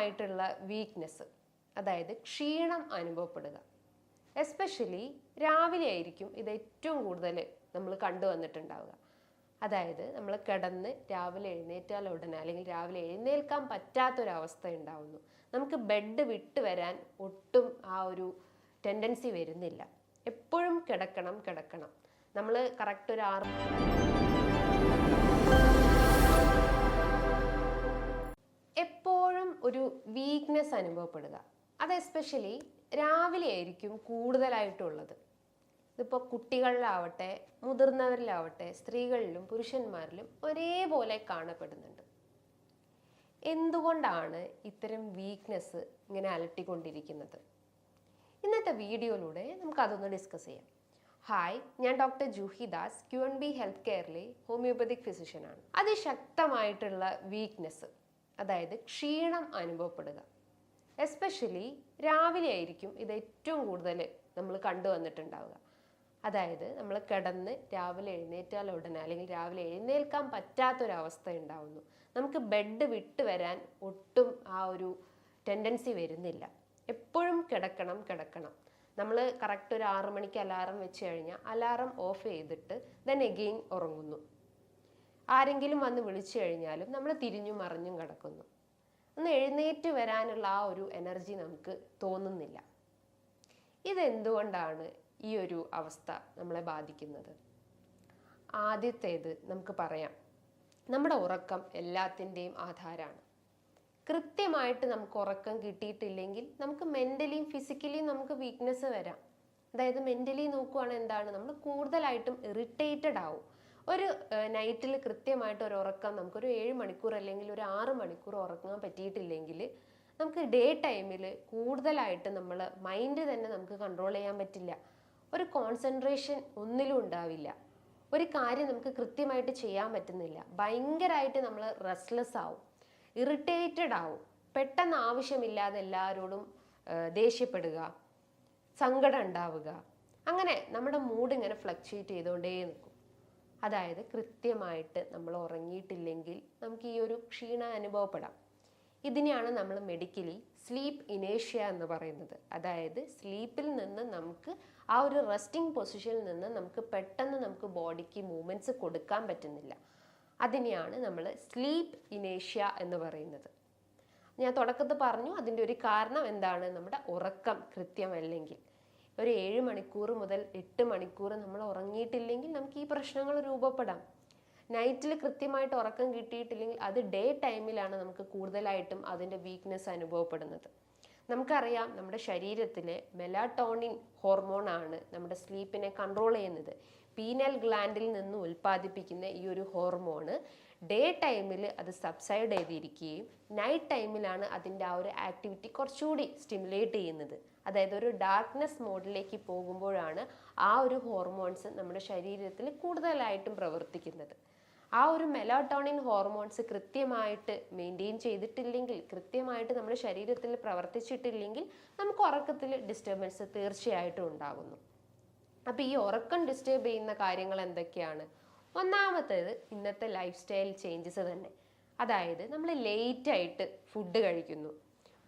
കൃത്യമായിട്ടുള്ള വീക്ക്നെസ്, അതായത് ക്ഷീണം അനുഭവപ്പെടുക. എസ്പെഷ്യലി രാവിലെ ആയിരിക്കും ഇത് ഏറ്റവും കൂടുതൽ നമ്മൾ കണ്ടുവന്നിട്ടുണ്ടാവുക. അതായത് നമ്മൾ കിടന്ന് രാവിലെ എഴുന്നേറ്റാൽ ഉടനെ അല്ലെങ്കിൽ രാവിലെ എഴുന്നേൽക്കാൻ പറ്റാത്തൊരവസ്ഥ ഉണ്ടാവുന്നു. നമുക്ക് ബെഡ് വിട്ട് വരാൻ ഒട്ടും ആ ഒരു ടെൻഡൻസി വരുന്നില്ല. എപ്പോഴും കിടക്കണം കിടക്കണം. നമ്മൾ കറക്റ്റ് ഒരു എപ്പോഴും ഒരു വീക്ക്നെസ് അനുഭവപ്പെടുക. അത് എസ്പെഷ്യലി രാവിലെ ആയിരിക്കും കൂടുതലായിട്ടുള്ളത്. ഇതിപ്പോൾ കുട്ടികളിലാവട്ടെ മുതിർന്നവരിലാവട്ടെ സ്ത്രീകളിലും പുരുഷന്മാരിലും ഒരേപോലെ കാണപ്പെടുന്നുണ്ട്. എന്തുകൊണ്ടാണ് ഇത്തരം വീക്ക്നെസ് ഇങ്ങനെ അലട്ടിക്കൊണ്ടിരിക്കുന്നത്? ഇന്നത്തെ വീഡിയോയിലൂടെ നമുക്കതൊന്ന് ഡിസ്കസ് ചെയ്യാം. ഹായ്, ഞാൻ doctor Juhi Das, QNB health കെയറിലെ ഹോമിയോപ്പതിക് ഫിസിഷ്യനാണ്. അതിശക്തമായിട്ടുള്ള വീക്ക്നെസ്, അതായത് ക്ഷീണം അനുഭവപ്പെടുക. എസ്പെഷ്യലി രാവിലെ ആയിരിക്കും ഇത് ഏറ്റവും കൂടുതൽ നമ്മൾ കണ്ടുവന്നിട്ടുണ്ടാവുക. അതായത് നമ്മൾ കിടന്ന് രാവിലെ എഴുന്നേറ്റാൽ ഉടനെ അല്ലെങ്കിൽ രാവിലെ എഴുന്നേൽക്കാൻ പറ്റാത്തൊരവസ്ഥ ഉണ്ടാവുന്നു. നമുക്ക് ബെഡ് വിട്ട് വരാൻ ഒട്ടും ആ ഒരു ടെൻഡൻസി വരുന്നില്ല. എപ്പോഴും കിടക്കണം കിടക്കണം. നമ്മൾ കറക്റ്റ് ഒരു 6 മണിക്ക് അലാറം വെച്ച് കഴിഞ്ഞാൽ അലാറം ഓഫ് ചെയ്തിട്ട് ദെൻ എഗെയിൻ ഉറങ്ങുന്നു. ആരെങ്കിലും വന്ന് വിളിച്ചു കഴിഞ്ഞാലും നമ്മൾ തിരിഞ്ഞും മറിഞ്ഞും കിടക്കുന്നു. ഒന്ന് എഴുന്നേറ്റ് വരാനുള്ള ആ ഒരു എനർജി നമുക്ക് തോന്നുന്നില്ല. ഇതെന്തുകൊണ്ടാണ് ഈ ഒരു അവസ്ഥ നമ്മളെ ബാധിക്കുന്നത്? ആദ്യത്തേത് നമുക്ക് പറയാം, നമ്മുടെ ഉറക്കം എല്ലാത്തിൻ്റെയും ആധാരമാണ്. കൃത്യമായിട്ട് നമുക്ക് ഉറക്കം കിട്ടിയിട്ടില്ലെങ്കിൽ നമുക്ക് മെൻ്റലിയും ഫിസിക്കലിയും നമുക്ക് വീക്ക്നെസ് വരാം. അതായത് മെൻ്റലി നോക്കുവാണെങ്കിൽ എന്താണ്, നമ്മൾ കൂടുതലായിട്ടും ഇറിറ്റേറ്റഡ് ആവും. ഒരു നൈറ്റിൽ കൃത്യമായിട്ട് ഒരു ഉറക്കം നമുക്കൊരു 7 മണിക്കൂർ അല്ലെങ്കിൽ ഒരു 6 മണിക്കൂർ ഉറങ്ങാൻ പറ്റിയിട്ടില്ലെങ്കിൽ നമുക്ക് ഡേ ടൈമിൽ കൂടുതലായിട്ട് നമ്മൾ മൈൻഡ് തന്നെ നമുക്ക് കൺട്രോൾ ചെയ്യാൻ പറ്റില്ല. ഒരു കോൺസെൻട്രേഷൻ ഒന്നിലും ഉണ്ടാവില്ല. ഒരു കാര്യം നമുക്ക് കൃത്യമായിട്ട് ചെയ്യാൻ പറ്റുന്നില്ല. ഭയങ്കരമായിട്ട് നമ്മൾ റെസ്റ്റ്ലെസ് ആവും, ഇറിറ്റേറ്റഡ് ആവും, പെട്ടെന്ന് ആവശ്യമില്ലാതെ എല്ലാവരോടും ദേഷ്യപ്പെടുക, സങ്കടം ഉണ്ടാവുക. അങ്ങനെ നമ്മുടെ മൂഡ് ഇങ്ങനെ ഫ്ലക്ച്വേറ്റ് ചെയ്തുകൊണ്ടേ നിൽക്കും. അതായത് കൃത്യമായിട്ട് നമ്മൾ ഉറങ്ങിയിട്ടില്ലെങ്കിൽ നമുക്ക് ഈ ഒരു ക്ഷീണം അനുഭവപ്പെടാം. ഇതിനെയാണ് നമ്മൾ മെഡിക്കലി സ്ലീപ്പ് ഇനേഷ്യ എന്ന് പറയുന്നത്. അതായത് സ്ലീപ്പിൽ നിന്ന് നമുക്ക് ആ ഒരു റെസ്റ്റിംഗ് പൊസിഷനിൽ നിന്ന് നമുക്ക് പെട്ടെന്ന് നമുക്ക് ബോഡിക്ക് മൂവ്മെൻറ്റ്സ് കൊടുക്കാൻ പറ്റുന്നില്ല. അതിനെയാണ് നമ്മൾ സ്ലീപ്പ് ഇനേഷ്യ എന്ന് പറയുന്നത്. ഞാൻ തുടക്കത്തിൽ പറഞ്ഞു, അതിൻ്റെ ഒരു കാരണം എന്താണ്, നമ്മുടെ ഉറക്കം കൃത്യമല്ലെങ്കിൽ. ഒരു 7 മണിക്കൂർ മുതൽ 8 മണിക്കൂർ നമ്മൾ ഉറങ്ങിയിട്ടില്ലെങ്കിൽ നമുക്ക് ഈ പ്രശ്നങ്ങൾ രൂപപ്പെടാം. നൈറ്റിൽ കൃത്യമായിട്ട് ഉറക്കം കിട്ടിയിട്ടില്ലെങ്കിൽ അത് ഡേ ടൈമിലാണ് നമുക്ക് കൂടുതലായിട്ടും അതിൻ്റെ വീക്ക്നെസ് അനുഭവപ്പെടുന്നത്. നമുക്കറിയാം, നമ്മുടെ ശരീരത്തിലെ മെലാറ്റോണിൻ ഹോർമോണാണ് നമ്മുടെ സ്ലീപ്പിനെ കൺട്രോൾ ചെയ്യുന്നത്. പീനൽ ഗ്ലാൻഡിൽ നിന്ന് ഉൽപ്പാദിപ്പിക്കുന്ന ഈ ഒരു ഹോർമോണ് ഡേ ടൈമിൽ അത് സബ്സൈഡ് ചെയ്തിരിക്കുകയും നൈറ്റ് ടൈമിലാണ് അതിൻ്റെ ആ ഒരു ആക്ടിവിറ്റി കുറച്ചുകൂടി സ്റ്റിമുലേറ്റ് ചെയ്യുന്നത്. അതായത് ഒരു ഡാർക്ക്നെസ് മോഡിലേക്ക് പോകുമ്പോഴാണ് ആ ഒരു ഹോർമോൺസ് നമ്മുടെ ശരീരത്തിൽ കൂടുതലായിട്ടും പ്രവർത്തിക്കുന്നത്. ആ ഒരു മെലാറ്റോണിൻ ഹോർമോൺസ് കൃത്യമായിട്ട് മെയിൻറ്റെയിൻ ചെയ്തിട്ടില്ലെങ്കിൽ, കൃത്യമായിട്ട് നമ്മുടെ ശരീരത്തിൽ പ്രവർത്തിച്ചിട്ടില്ലെങ്കിൽ നമുക്ക് ഉറക്കത്തിൽ ഡിസ്റ്റർബൻസ് തീർച്ചയായിട്ടും ഉണ്ടാകുന്നു. അപ്പോൾ ഈ ഉറക്കം ഡിസ്റ്റർബ് ചെയ്യുന്ന കാര്യങ്ങൾ എന്തൊക്കെയാണ്? ഒന്നാമത്തേത് ഇന്നത്തെ ലൈഫ് സ്റ്റൈൽ ചേഞ്ചസ് തന്നെ. അതായത് നമ്മൾ ലേറ്റായിട്ട് ഫുഡ് കഴിക്കുന്നു.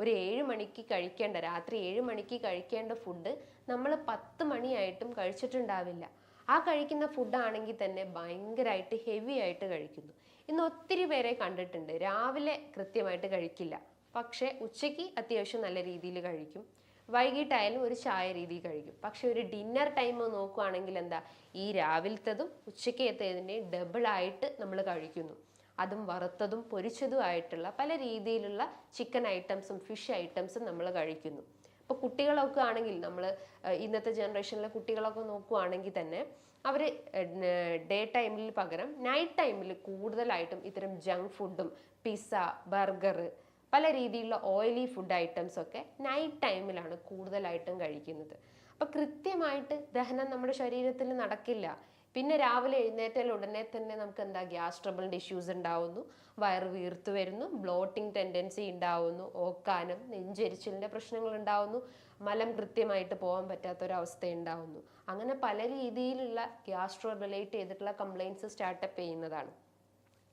ഒരു 7 മണിക്ക് കഴിക്കേണ്ട, രാത്രി 7 മണിക്ക് കഴിക്കേണ്ട ഫുഡ് നമ്മൾ 10 മണിയായിട്ടും കഴിച്ചിട്ടുണ്ടാവില്ല. ആ കഴിക്കുന്ന ഫുഡാണെങ്കിൽ തന്നെ ഭയങ്കരമായിട്ട് ഹെവി ആയിട്ട് കഴിക്കുന്നു. ഇന്ന് ഒത്തിരി പേരെ കണ്ടിട്ടുണ്ട്, രാവിലെ കൃത്യമായിട്ട് കഴിക്കില്ല, പക്ഷേ ഉച്ചയ്ക്ക് അത്യാവശ്യം നല്ല രീതിയിൽ കഴിക്കും, വൈകിട്ടായാലും ഒരു ചായ രീതി കഴിക്കും. പക്ഷെ ഒരു ഡിന്നർ ടൈം നോക്കുകയാണെങ്കിൽ എന്താ, ഈ രാവിലത്തതും ഉച്ചക്കത്തേതിൻ്റെയും ഡബിളായിട്ട് നമ്മൾ കഴിക്കുന്നു. അതും വറുത്തതും പൊരിച്ചതും ആയിട്ടുള്ള പല രീതിയിലുള്ള ചിക്കൻ ഐറ്റംസും ഫിഷ് ഐറ്റംസും നമ്മൾ കഴിക്കുന്നു. ഇപ്പോൾ കുട്ടികളൊക്കെ ആണെങ്കിൽ, നമ്മൾ ഇന്നത്തെ ജനറേഷനിലെ കുട്ടികളൊക്കെ നോക്കുകയാണെങ്കിൽ തന്നെ അവർ ഡേ ടൈമിൽ പകരം നൈറ്റ് ടൈമിൽ കൂടുതലായിട്ടും ഇത്തരം ജങ്ക് ഫുഡും പിസ്സ, ബർഗർ, പല രീതിയിലുള്ള ഓയിലി ഫുഡ് ഐറ്റംസ് ഒക്കെ നൈറ്റ് ടൈമിലാണ് കൂടുതലായിട്ടും കഴിക്കുന്നത്. അപ്പോൾ കൃത്യമായിട്ട് ദഹനം നമ്മുടെ ശരീരത്തിൽ നടക്കില്ല. പിന്നെ രാവിലെ എഴുന്നേറ്റാൽ ഉടനെ തന്നെ നമുക്ക് എന്താ, ഗ്യാസ് ട്രബിളിൻ്റെ ഇഷ്യൂസ് ഉണ്ടാവുന്നു, വയറ് വീർത്ത് വരുന്നു, ബ്ലോട്ടിംഗ് ടെൻഡൻസി ഉണ്ടാവുന്നു, ഓക്കാനം, നെഞ്ചെരിച്ചിലിൻ്റെ പ്രശ്നങ്ങൾ ഉണ്ടാവുന്നു, മലം കൃത്യമായിട്ട് പോകാൻ പറ്റാത്തൊരവസ്ഥ ഉണ്ടാവുന്നു. അങ്ങനെ പല രീതിയിലുള്ള ഗ്യാസ്ട്രോ റിലേറ്റ് ചെയ്തിട്ടുള്ള കംപ്ലയിൻസ് സ്റ്റാർട്ടപ്പ് ചെയ്യുന്നതാണ്.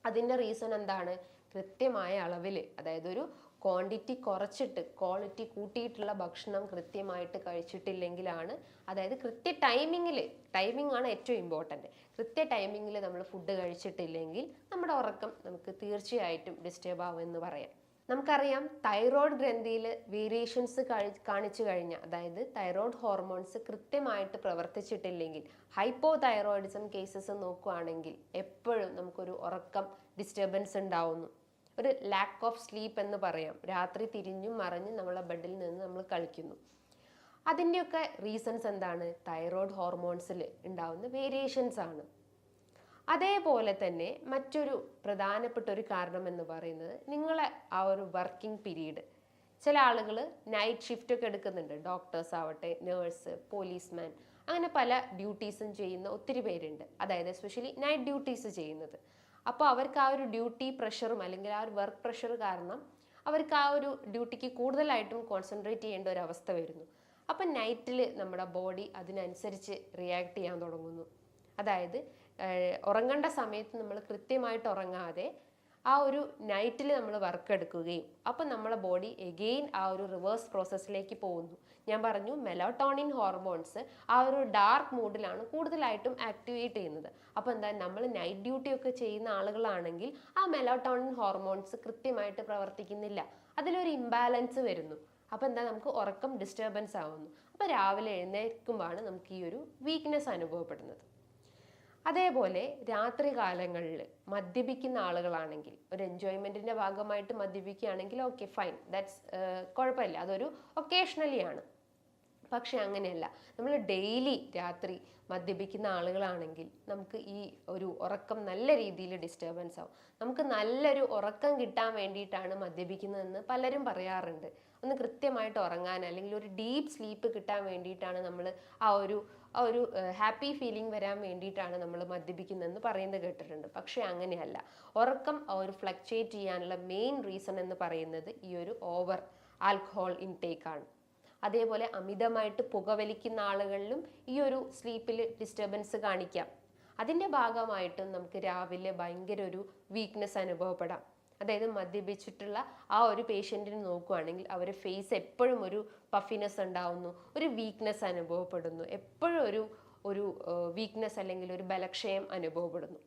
അതിൻ്റെ റീസൺ എന്താണ്? കൃത്യമായ അളവിൽ, അതായത് ഒരു ക്വാണ്ടിറ്റി കുറച്ചിട്ട് ക്വാളിറ്റി കൂട്ടിയിട്ടുള്ള ഭക്ഷണം കൃത്യമായിട്ട് കഴിച്ചിട്ടില്ലെങ്കിലാണ്, അതായത് കൃത്യ ടൈമിംഗ് ആണ് ഏറ്റവും ഇമ്പോർട്ടൻറ്റ്. കൃത്യ ടൈമിങ്ങിൽ നമ്മൾ ഫുഡ് കഴിച്ചിട്ടില്ലെങ്കിൽ നമ്മുടെ ഉറക്കം നമുക്ക് തീർച്ചയായിട്ടും ഡിസ്റ്റർബ് ആവുമെന്ന് പറയാം. നമുക്കറിയാം, തൈറോയ്ഡ് ഗ്രന്ഥിയിൽ വേരിയേഷൻസ് കാണിച്ചു കഴിഞ്ഞാൽ, അതായത് തൈറോയ്ഡ് ഹോർമോൺസ് കൃത്യമായിട്ട് പ്രവർത്തിച്ചിട്ടില്ലെങ്കിൽ, ഹൈപ്പോ തൈറോയിഡിസം കേസസ് നോക്കുകയാണെങ്കിൽ എപ്പോഴും നമുക്കൊരു ഉറക്കം ഡിസ്റ്റർബൻസ് ഉണ്ടാവുന്നു. ഒരു ലാക്ക് ഓഫ് സ്ലീപ്പ് എന്ന് പറയാം. രാത്രി തിരിഞ്ഞും മറിഞ്ഞും നമ്മളെ ബെഡിൽ നിന്ന് നമ്മൾ കളിക്കുന്നു. അതിൻ്റെയൊക്കെ റീസൺസ് എന്താണ്? തൈറോയ്ഡ് ഹോർമോൺസിൽ ഉണ്ടാവുന്ന വേരിയേഷൻസ് ആണ്. അതേപോലെ തന്നെ മറ്റൊരു പ്രധാനപ്പെട്ട ഒരു കാരണം എന്ന് പറയുന്നത് നിങ്ങളെ ആ ഒരു വർക്കിംഗ് പീരീഡ്. ചില ആളുകൾ നൈറ്റ് ഷിഫ്റ്റ് ഒക്കെ എടുക്കുന്നുണ്ട്. ഡോക്ടേഴ്സ് ആവട്ടെ, നേഴ്സ്, പോലീസ്മാൻ, അങ്ങനെ പല ഡ്യൂട്ടീസും ചെയ്യുന്ന ഒത്തിരി പേരുണ്ട്. അതായത് എസ്പെഷ്യലി നൈറ്റ് ഡ്യൂട്ടീസ് ചെയ്യുന്നത്. അപ്പോൾ അവർക്ക് ആ ഒരു ഡ്യൂട്ടി പ്രഷറും അല്ലെങ്കിൽ ആ ഒരു വർക്ക് പ്രഷർ കാരണം അവർക്ക് ആ ഒരു ഡ്യൂട്ടിക്ക് കൂടുതലായിട്ടും കോൺസെൻട്രേറ്റ് ചെയ്യേണ്ട ഒരു അവസ്ഥ വരുന്നു. അപ്പം നൈറ്റിൽ നമ്മുടെ ബോഡി അതിനനുസരിച്ച് റിയാക്ട് ചെയ്യാൻ തുടങ്ങുന്നു. അതായത് ഉറങ്ങേണ്ട സമയത്ത് നമ്മൾ കൃത്യമായിട്ട് ഉറങ്ങാതെ ആ ഒരു നൈറ്റിൽ നമ്മൾ വർക്ക് എടുക്കുകയും അപ്പം നമ്മളെ ബോഡി എഗെയിൻ ആ ഒരു റിവേഴ്സ് പ്രോസസ്സിലേക്ക് പോകുന്നു. ഞാൻ പറഞ്ഞു, മെലറ്റോണിൻ ഹോർമോൺസ് ആ ഒരു ഡാർക്ക് മൂഡിലാണ് കൂടുതലായിട്ടും ആക്ടിവേറ്റ് ചെയ്യുന്നത്. അപ്പോൾ എന്താ, നമ്മൾ നൈറ്റ് ഡ്യൂട്ടി ഒക്കെ ചെയ്യുന്ന ആളുകളാണെങ്കിൽ ആ മെലറ്റോണിൻ ഹോർമോൺസ് കൃത്യമായിട്ട് പ്രവർത്തിക്കുന്നില്ല, അതിലൊരു ഇംബാലൻസ് വരുന്നു. അപ്പോൾ എന്താ, നമുക്ക് ഉറക്കം ഡിസ്റ്റർബൻസ് ആവുന്നു. അപ്പോൾ രാവിലെ എഴുന്നേൽക്കുമ്പോഴാണ് നമുക്ക് ഈ ഒരു വീക്ക്നെസ് അനുഭവപ്പെടുന്നത്. അതേപോലെ രാത്രി കാലങ്ങളിൽ മദ്യപിക്കുന്ന ആളുകളാണെങ്കിൽ, ഒരു എൻജോയ്മെൻറ്റിൻ്റെ ഭാഗമായിട്ട് മദ്യപിക്കുകയാണെങ്കിൽ ഓക്കെ ഫൈൻ, ദാറ്റ്സ് കുഴപ്പമില്ല, അതൊരു ഒക്കേഷണലി ആണ്. പക്ഷെ അങ്ങനെയല്ല, നമ്മൾ ഡെയിലി രാത്രി മദ്യപിക്കുന്ന ആളുകളാണെങ്കിൽ നമുക്ക് ഈ ഒരു ഉറക്കം നല്ല രീതിയിൽ ഡിസ്റ്റർബൻസ് ആവും. നമുക്ക് നല്ലൊരു ഉറക്കം കിട്ടാൻ വേണ്ടിയിട്ടാണ് മദ്യപിക്കുന്നതെന്ന് പലരും പറയാറുണ്ട്. ഒന്ന് കൃത്യമായിട്ട് ഉറങ്ങാൻ അല്ലെങ്കിൽ ഒരു ഡീപ്പ് സ്ലീപ്പ് കിട്ടാൻ വേണ്ടിയിട്ടാണ് നമ്മൾ ആ ഒരു ഹാപ്പി ഫീലിംഗ് വരാൻ വേണ്ടിയിട്ടാണ് നമ്മൾ മദ്യപിക്കുന്നതെന്ന് പറയുന്നത് കേട്ടിട്ടുണ്ട്. പക്ഷേ അങ്ങനെയല്ല. ഉറക്കം ഒരു ഫ്ലക്ച്വേറ്റ് ചെയ്യാനുള്ള മെയിൻ റീസൺ എന്ന് പറയുന്നത് ഈ ഒരു ഓവർ ആൽക്കഹോൾ ഇൻടേക്ക് ആണ്. അതേപോലെ അമിതമായിട്ട് പുകവലിക്കുന്ന ആളുകളിലും ഈ ഒരു സ്ലീപ്പിൽ ഡിസ്റ്റർബൻസ് കാണിക്കാം. അതിൻ്റെ ഭാഗമായിട്ടും നമുക്ക് രാവിലെ ഭയങ്കര ഒരു വീക്ക്നെസ് അനുഭവപ്പെടാം. അതായത് മദ്യപിച്ചിട്ടുള്ള ആ ഒരു പേഷ്യൻറ്റിന് നോക്കുകയാണെങ്കിൽ അവരുടെ ഫേസ് എപ്പോഴും ഒരു പഫിനെസ് ഉണ്ടാവുന്നു, ഒരു വീക്ക്നെസ് അനുഭവപ്പെടുന്നു, എപ്പോഴും ഒരു വീക്ക്നെസ് അല്ലെങ്കിൽ ഒരു ബലക്ഷയം അനുഭവപ്പെടുന്നു.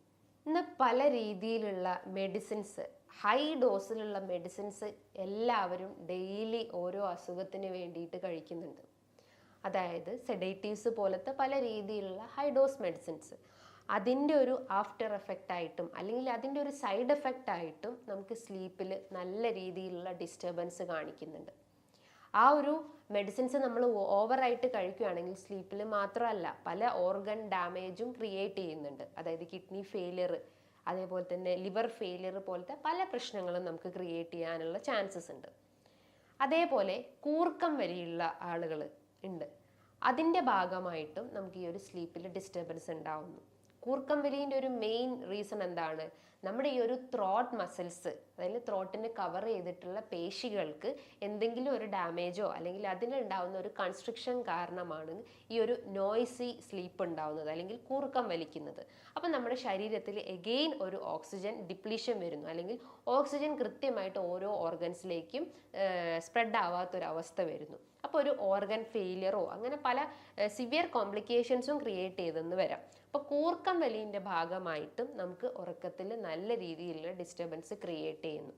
ഇന്ന് പല രീതിയിലുള്ള മെഡിസിൻസ്, ഹൈ ഡോസിലുള്ള മെഡിസിൻസ് എല്ലാവരും ഡെയിലി ഓരോ അസുഖത്തിന് വേണ്ടിയിട്ട് കഴിക്കുന്നുണ്ട്. അതായത് സെഡേറ്റീവ്സ് പോലത്തെ പല രീതിയിലുള്ള ഹൈ ഡോസ് മെഡിസിൻസ്. അതിൻ്റെ ഒരു ആഫ്റ്റർ എഫക്റ്റ് ആയിട്ടും അല്ലെങ്കിൽ അതിൻ്റെ ഒരു സൈഡ് എഫക്റ്റ് ആയിട്ടും നമുക്ക് സ്ലീപ്പിൽ നല്ല രീതിയിലുള്ള ഡിസ്റ്റർബൻസ് കാണിക്കുന്നുണ്ട്. ആ ഒരു മെഡിസിൻസ് നമ്മൾ ഓവറായിട്ട് കഴിക്കുകയാണെങ്കിൽ സ്ലീപ്പിൽ മാത്രമല്ല പല ഓർഗൻ ഡാമേജും ക്രിയേറ്റ് ചെയ്യുന്നുണ്ട്. അതായത് കിഡ്നി ഫെയിലിയർ, അതേപോലെ തന്നെ ലിവർ ഫെയിലിയർ പോലത്തെ പല പ്രശ്നങ്ങളും നമുക്ക് ക്രിയേറ്റ് ചെയ്യാനുള്ള ചാൻസസ് ഉണ്ട്. അതേപോലെ കൂർക്കം വരെയുള്ള ആളുകൾ ഉണ്ട്. അതിൻ്റെ ഭാഗമായിട്ടും നമുക്ക് ഈ ഒരു സ്ലീപ്പിൽ ഡിസ്റ്റർബൻസ് ഉണ്ടാവുന്നു. കൂർക്കം വലിൻ്റെ ഒരു മെയിൻ റീസൺ എന്താണ്? നമ്മുടെ ഈ ഒരു ത്രോട്ട് മസിൽസ്, അതായത് ത്രോട്ടിനെ കവർ ചെയ്തിട്ടുള്ള പേശികൾക്ക് എന്തെങ്കിലും ഒരു ഡാമേജോ അല്ലെങ്കിൽ അതിനുണ്ടാവുന്ന ഒരു കൺസ്ട്രിക്ഷൻ കാരണമാണ് ഈ ഒരു നോയ്സി സ്ലീപ്പ് ഉണ്ടാവുന്നത് അല്ലെങ്കിൽ കൂർക്കം വലിക്കുന്നത്. അപ്പം നമ്മുടെ ശരീരത്തിൽ എഗെയിൻ ഒരു ഓക്സിജൻ ഡിപ്ലീഷൻ വരുന്നു, അല്ലെങ്കിൽ ഓക്സിജൻ കൃത്യമായിട്ട് ഓരോ ഓർഗൻസിലേക്കും സ്പ്രെഡ് ആവാത്തൊരവസ്ഥ വരുന്നു. അപ്പോൾ ഒരു ഓർഗൻ ഫെയിലിയറോ അങ്ങനെ പല സിവിയർ കോംപ്ലിക്കേഷൻസും ക്രിയേറ്റ് ചെയ്തെന്ന് വരാം. അപ്പോൾ കൂർക്കം വലിൻ്റെ ഭാഗമായിട്ടും നമുക്ക് ഉറക്കത്തിൽ നല്ല രീതിയിലുള്ള ഡിസ്റ്റർബൻസ് ക്രിയേറ്റ് ചെയ്യുന്നു.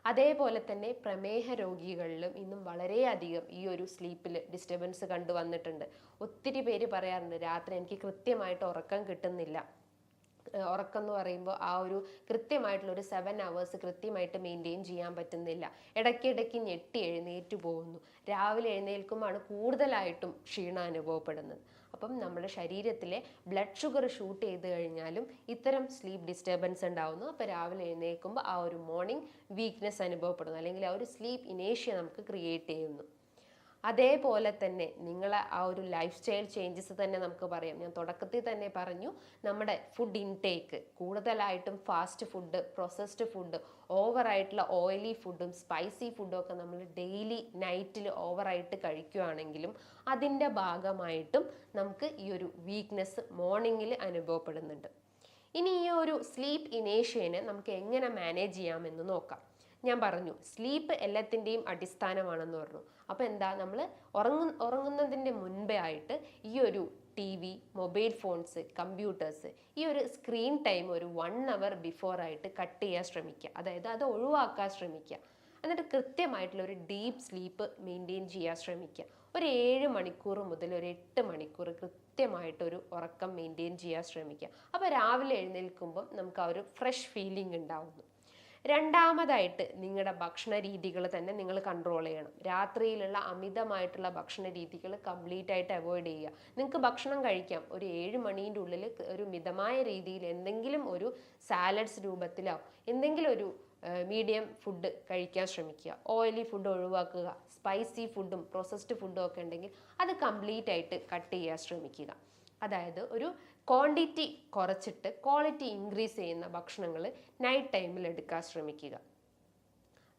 അതേപോലെ തന്നെ പ്രമേഹ രോഗികളിലും ഇന്നും വളരെയധികം ഈ ഒരു സ്ലീപ്പിൽ ഡിസ്റ്റർബൻസ് കണ്ടുവന്നിട്ടുണ്ട്. ഒത്തിരി പേര് പറയാറുണ്ട്, രാത്രി എനിക്ക് കൃത്യമായിട്ട് ഉറക്കം കിട്ടുന്നില്ല. ഉറക്കം എന്ന് പറയുമ്പോൾ ആ ഒരു കൃത്യമായിട്ടുള്ള ഒരു 7 hours കൃത്യമായിട്ട് മെയിൻറ്റെയിൻ ചെയ്യാൻ പറ്റുന്നില്ല. ഇടയ്ക്കിടയ്ക്ക് ഞെട്ടി എഴുന്നേറ്റ് പോകുന്നു. രാവിലെ എഴുന്നേൽക്കുമ്പോഴാണ് കൂടുതലായിട്ടും ക്ഷീണം അനുഭവപ്പെടുന്നത്. അപ്പം നമ്മുടെ ശരീരത്തിലെ ബ്ലഡ് ഷുഗർ ഷൂട്ട് ചെയ്ത് കഴിഞ്ഞാലും ഇത്തരം സ്ലീപ്പ് ഡിസ്റ്റർബൻസ് ഉണ്ടാവുന്നു. അപ്പോൾ രാവിലെ എഴുന്നേൽക്കുമ്പോൾ ആ ഒരു മോർണിംഗ് വീക്ക്നെസ് അനുഭവപ്പെടുന്നു, അല്ലെങ്കിൽ ആ ഒരു സ്ലീപ്പ് ഇനേഷ്യ നമുക്ക് ക്രിയേറ്റ് ചെയ്യുന്നു. അതേപോലെ തന്നെ നിങ്ങളെ ആ ഒരു ലൈഫ് സ്റ്റൈൽ ചേഞ്ചസ് തന്നെ നമുക്ക് പറയാം. ഞാൻ തുടക്കത്തിൽ തന്നെ പറഞ്ഞു, നമ്മുടെ ഫുഡ് ഇൻടേക്ക് കൂടുതലായിട്ടും ഫാസ്റ്റ് ഫുഡ്, പ്രോസസ്ഡ് ഫുഡ്, ഓവറായിട്ടുള്ള ഓയിലി ഫുഡും സ്പൈസി ഫുഡും ഒക്കെ നമ്മൾ ഡെയിലി നൈറ്റിൽ ഓവറായിട്ട് കഴിക്കുകയാണെങ്കിലും അതിൻ്റെ ഭാഗമായിട്ടും നമുക്ക് ഈ ഒരു വീക്ക്നെസ് മോർണിംഗിൽ അനുഭവപ്പെടുന്നുണ്ട്. ഇനി ഈ ഒരു സ്ലീപ്പ് ഇനേഷ്യനെ നമുക്ക് എങ്ങനെ മാനേജ് ചെയ്യാമെന്ന് നോക്കാം. ഞാൻ പറഞ്ഞു സ്ലീപ്പ് എല്ലാത്തിൻ്റെയും അടിസ്ഥാനമാണെന്ന് പറഞ്ഞു. അപ്പോൾ എന്താ, നമ്മൾ ഉറങ്ങുന്നതിൻ്റെ മുൻപേ ആയിട്ട് ഈ ഒരു T V, mobile phones, computers, ഈ ഒരു സ്ക്രീൻ ടൈം ഒരു 1 hour ബിഫോർ ആയിട്ട് കട്ട് ചെയ്യാൻ ശ്രമിക്കുക. അതായത് അത് ഒഴിവാക്കാൻ ശ്രമിക്കുക. എന്നിട്ട് കൃത്യമായിട്ടുള്ള ഒരു ഡീപ്പ് സ്ലീപ്പ് മെയിൻറ്റെയിൻ ചെയ്യാൻ ശ്രമിക്കുക. ഒരു 7 മണിക്കൂർ മുതൽ ഒരു 8 മണിക്കൂർ കൃത്യമായിട്ടൊരു ഉറക്കം മെയിൻറ്റെയിൻ ചെയ്യാൻ ശ്രമിക്കുക. അപ്പോൾ രാവിലെ എഴുന്നേൽക്കുമ്പം നമുക്ക് ആ ഒരു ഫ്രഷ് ഫീലിംഗ് ഉണ്ടാവുന്നു. രണ്ടാമതായിട്ട് നിങ്ങളുടെ ഭക്ഷണ രീതികൾ തന്നെ നിങ്ങൾ കൺട്രോൾ ചെയ്യണം. രാത്രിയിലുള്ള അമിതമായിട്ടുള്ള ഭക്ഷണ രീതികൾ കംപ്ലീറ്റ് ആയിട്ട് അവോയ്ഡ് ചെയ്യുക. നിങ്ങൾക്ക് ഭക്ഷണം കഴിക്കാം, ഒരു 7 മണീൻ്റെ ഉള്ളിൽ ഒരു മിതമായ രീതിയിൽ എന്തെങ്കിലും ഒരു സാലഡ്സ് രൂപത്തിലോ എന്തെങ്കിലും ഒരു മീഡിയം ഫുഡ് കഴിക്കാൻ ശ്രമിക്കുക. ഓയിലി ഫുഡ് ഒഴിവാക്കുക. സ്പൈസി ഫുഡും പ്രോസസ്ഡ് ഫുഡും ഒക്കെ ഉണ്ടെങ്കിൽ അത് കംപ്ലീറ്റ് ആയിട്ട് കട്ട് ചെയ്യാൻ ശ്രമിക്കുക. അതായത് ഒരു ക്വാണ്ടിറ്റി കുറച്ചിട്ട് ക്വാളിറ്റി ഇൻക്രീസ് ചെയ്യുന്ന ഭക്ഷണങ്ങൾ നൈറ്റ് ടൈമിൽ എടുക്കാൻ ശ്രമിക്കുക.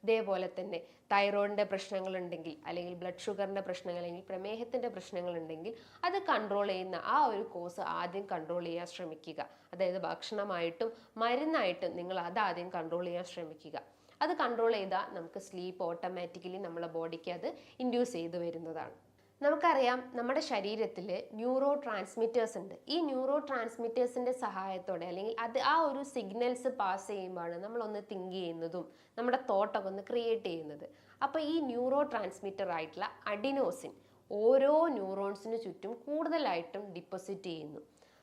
അതേപോലെ തന്നെ തൈറോയിഡിൻ്റെ പ്രശ്നങ്ങളുണ്ടെങ്കിൽ, അല്ലെങ്കിൽ ബ്ലഡ് ഷുഗറിൻ്റെ പ്രശ്നങ്ങൾ, അല്ലെങ്കിൽ പ്രമേഹത്തിൻ്റെ പ്രശ്നങ്ങളുണ്ടെങ്കിൽ അത് കൺട്രോൾ ചെയ്യുന്ന ആ ഒരു കോഴ്സ് ആദ്യം കൺട്രോൾ ചെയ്യാൻ ശ്രമിക്കുക. അതായത് ഭക്ഷണമായിട്ടും മരുന്നായിട്ടും നിങ്ങൾ അത് ആദ്യം കൺട്രോൾ ചെയ്യാൻ ശ്രമിക്കുക. അത് കൺട്രോൾ ചെയ്താൽ നമുക്ക് സ്ലീപ്പ് ഓട്ടോമാറ്റിക്കലി നമ്മളെ ബോഡിക്ക് അത് ഇൻഡ്യൂസ് ചെയ്ത് വരുന്നതാണ്. നമുക്കറിയാം നമ്മുടെ ശരീരത്തിൽ ന്യൂറോ ട്രാൻസ്മിറ്റേഴ്സ് ഉണ്ട്. ഈ ന്യൂറോ ട്രാൻസ്മിറ്റേഴ്സിൻ്റെ സഹായത്തോടെ, അല്ലെങ്കിൽ അത് ആ ഒരു സിഗ്നൽസ് പാസ് ചെയ്യുമ്പോഴാണ് നമ്മളൊന്ന് തിങ്ക് ചെയ്യുന്നതും നമ്മുടെ തോട്ടൊക്കെ ഒന്ന് ക്രിയേറ്റ് ചെയ്യുന്നത്. അപ്പോൾ ഈ ന്യൂറോ ട്രാൻസ്മിറ്റർ ആയിട്ടുള്ള അഡിനോസിൻ ഓരോ ന്യൂറോൺസിന് ചുറ്റും കൂടുതലായിട്ടും ഡിപ്പോസിറ്റ് ചെയ്യുന്നു.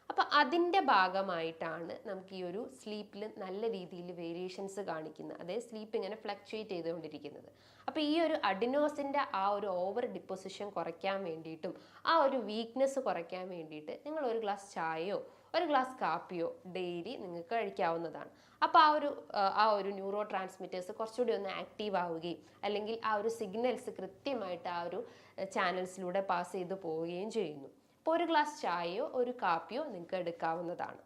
അപ്പോൾ അതിൻ്റെ ഭാഗമായിട്ടാണ് നമുക്ക് ഈ ഒരു സ്ലീപ്പിൽ നല്ല രീതിയിൽ വേരിയേഷൻസ് കാണിക്കുന്നത്. അതായത് സ്ലീപ്പ് ഇങ്ങനെ ഫ്ലക്ച്വേറ്റ് ചെയ്തുകൊണ്ടിരിക്കുന്നത്. അപ്പോൾ ഈ ഒരു അഡിനോസിൻ്റെ ആ ഒരു ഓവർ ഡിപ്പോസിഷൻ കുറയ്ക്കാൻ വേണ്ടിയിട്ടും ആ ഒരു വീക്ക്നെസ് കുറയ്ക്കാൻ വേണ്ടിയിട്ട് നിങ്ങൾ ഒരു ഗ്ലാസ് ചായയോ ഒരു ഗ്ലാസ് കാപ്പിയോ ഡെയിലി നിങ്ങൾക്ക് കഴിക്കാവുന്നതാണ്. അപ്പോൾ ആ ഒരു ന്യൂറോ ട്രാൻസ്മിറ്റേഴ്സ് കുറച്ചുകൂടി ഒന്ന് ആക്റ്റീവ് ആവുകയും, അല്ലെങ്കിൽ ആ ഒരു സിഗ്നൽസ് കൃത്യമായിട്ട് ആ ഒരു ചാനൽസിലൂടെ പാസ് ചെയ്ത് പോവുകയും ചെയ്യുന്നു. അപ്പോൾ ഒരു ഗ്ലാസ് ചായയോ ഒരു കാപ്പിയോ നിങ്ങൾക്ക് എടുക്കാവുന്നതാണ്.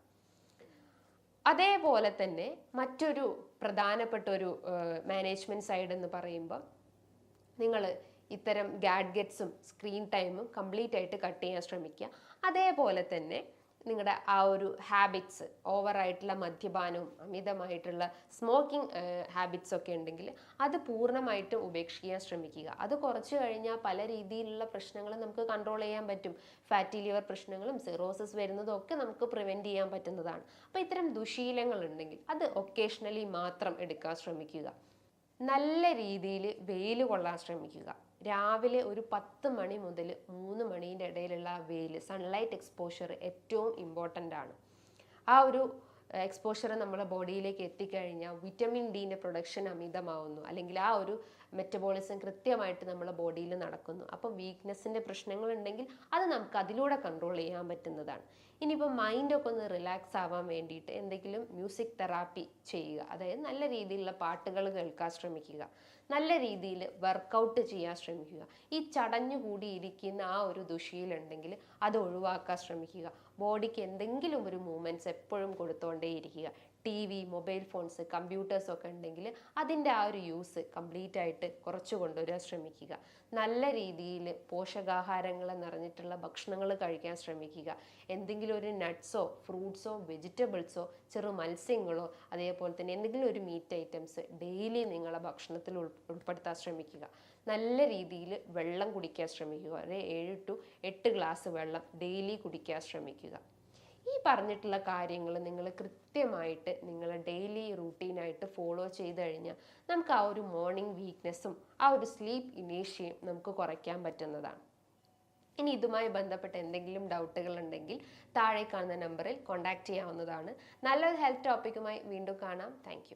അതേപോലെ തന്നെ മറ്റൊരു പ്രധാനപ്പെട്ട ഒരു മാനേജ്മെൻറ്റ് സൈഡ് എന്ന് പറയുമ്പോൾ, നിങ്ങൾ ഇത്തരം ഗാഡ്ഗറ്റ്സും സ്ക്രീൻ ടൈമും കംപ്ലീറ്റ് ആയിട്ട് കട്ട് ചെയ്യാൻ ശ്രമിക്കുക. അതേപോലെ തന്നെ നിങ്ങളുടെ ആ ഒരു ഹാബിറ്റ്സ്, ഓവറായിട്ടുള്ള മദ്യപാനവും അമിതമായിട്ടുള്ള സ്മോക്കിംഗ് ഹാബിറ്റ്സ് ഒക്കെ ഉണ്ടെങ്കിൽ അത് പൂർണ്ണമായിട്ടും ഉപേക്ഷിക്കാൻ ശ്രമിക്കുക. അത് കുറച്ച് കഴിഞ്ഞാൽ പല രീതിയിലുള്ള പ്രശ്നങ്ങൾ നമുക്ക് കൺട്രോൾ ചെയ്യാൻ പറ്റും. ഫാറ്റി ലിവർ പ്രശ്നങ്ങളും സിറോസിസ് വരുന്നതും ഒക്കെ നമുക്ക് പ്രിവെൻറ്റ് ചെയ്യാൻ പറ്റുന്നതാണ്. അപ്പോൾ ഇത്തരം ദുശീലങ്ങൾ ഉണ്ടെങ്കിൽ അത് ഒക്കേഷണലി മാത്രം എടുക്കാൻ ശ്രമിക്കുക. നല്ല രീതിയിൽ വെയിൽ കൊള്ളാൻ ശ്രമിക്കുക. രാവിലെ ഒരു 10 മണി മുതൽ 3 മണീൻ്റെ ഇടയിലുള്ള വെയിൽ, സൺലൈറ്റ് എക്സ്പോഷർ ഏറ്റവും ഇമ്പോർട്ടൻ്റ് ആണ്. ആ ഒരു എക്സ്പോഷർ നമ്മുടെ ബോഡിയിലേക്ക് എത്തിക്കഴിഞ്ഞാൽ വിറ്റമിൻ ഡിൻ്റെ പ്രൊഡക്ഷൻ അമിതമാവുന്നു, അല്ലെങ്കിൽ ആ ഒരു മെറ്റബോളിസം കൃത്യമായിട്ട് നമ്മുടെ ബോഡിയിൽ നടക്കുന്നു. അപ്പോൾ വീക്ക്നെസ്സിൻ്റെ പ്രശ്നങ്ങളുണ്ടെങ്കിൽ അത് നമുക്ക് അതിലൂടെ കൺട്രോൾ ചെയ്യാൻ പറ്റുന്നതാണ്. ഇനിയിപ്പോൾ മൈൻഡൊക്കെ ഒന്ന് റിലാക്സ് ആവാൻ വേണ്ടിയിട്ട് എന്തെങ്കിലും മ്യൂസിക് തെറാപ്പി ചെയ്യുക. അതായത് നല്ല രീതിയിലുള്ള പാട്ടുകൾ കേൾക്കാൻ ശ്രമിക്കുക. നല്ല രീതിയിൽ വർക്കൗട്ട് ചെയ്യാൻ ശ്രമിക്കുക. ഈ ചടഞ്ഞുകൂടിയിരിക്കുന്ന ആ ഒരു ദുശീലുണ്ടെങ്കിൽ അത് ഒഴിവാക്കാൻ ശ്രമിക്കുക. ബോഡിക്ക് എന്തെങ്കിലും ഒരു മൂവ്മെൻറ്റ്സ് എപ്പോഴും കൊടുത്തുകൊണ്ടേയിരിക്കുക. T V, mobile phones, computers ഒക്കെ ഉണ്ടെങ്കിൽ അതിൻ്റെ ആ ഒരു യൂസ് കംപ്ലീറ്റ് ആയിട്ട് കുറച്ച് കൊണ്ടുവരാൻ ശ്രമിക്കുക. നല്ല രീതിയിൽ പോഷകാഹാരങ്ങൾ നിറഞ്ഞിട്ടുള്ള ഭക്ഷണങ്ങൾ കഴിക്കാൻ ശ്രമിക്കുക. എന്തെങ്കിലും ഒരു നട്ട്സോ ഫ്രൂട്ട്സോ വെജിറ്റബിൾസോ ചെറു മത്സ്യങ്ങളോ അതേപോലെ തന്നെ എന്തെങ്കിലും ഒരു മീറ്റ് ഐറ്റംസ് ഡെയിലി നിങ്ങളെ ഭക്ഷണത്തിൽ ഉൾപ്പെടുത്താൻ ശ്രമിക്കുക. നല്ല രീതിയിൽ വെള്ളം കുടിക്കാൻ ശ്രമിക്കുക. ഒരു 7 to 8 ഗ്ലാസ് വെള്ളം ഡെയിലി കുടിക്കാൻ ശ്രമിക്കുക. ഈ പറഞ്ഞിട്ടുള്ള കാര്യങ്ങൾ നിങ്ങൾ കൃത്യമായിട്ട് നിങ്ങൾ ഡെയിലി റൂട്ടീനായിട്ട് ഫോളോ ചെയ്ത് കഴിഞ്ഞാൽ നമുക്ക് ആ ഒരു മോർണിംഗ് വീക്ക്നെസ്സും ആ ഒരു സ്ലീപ്പ് ഇനേഷ്യയും നമുക്ക് കുറയ്ക്കാൻ പറ്റുന്നതാണ്. ഇനി ഇതുമായി ബന്ധപ്പെട്ട എന്തെങ്കിലും ഡൗട്ടുകൾ ഉണ്ടെങ്കിൽ താഴെ കാണുന്ന നമ്പറിൽ കോൺടാക്റ്റ് ചെയ്യാവുന്നതാണ്. നല്ലൊരു ഹെൽത്ത് ടോപ്പിക്കുമായി വീണ്ടും കാണാം. താങ്ക്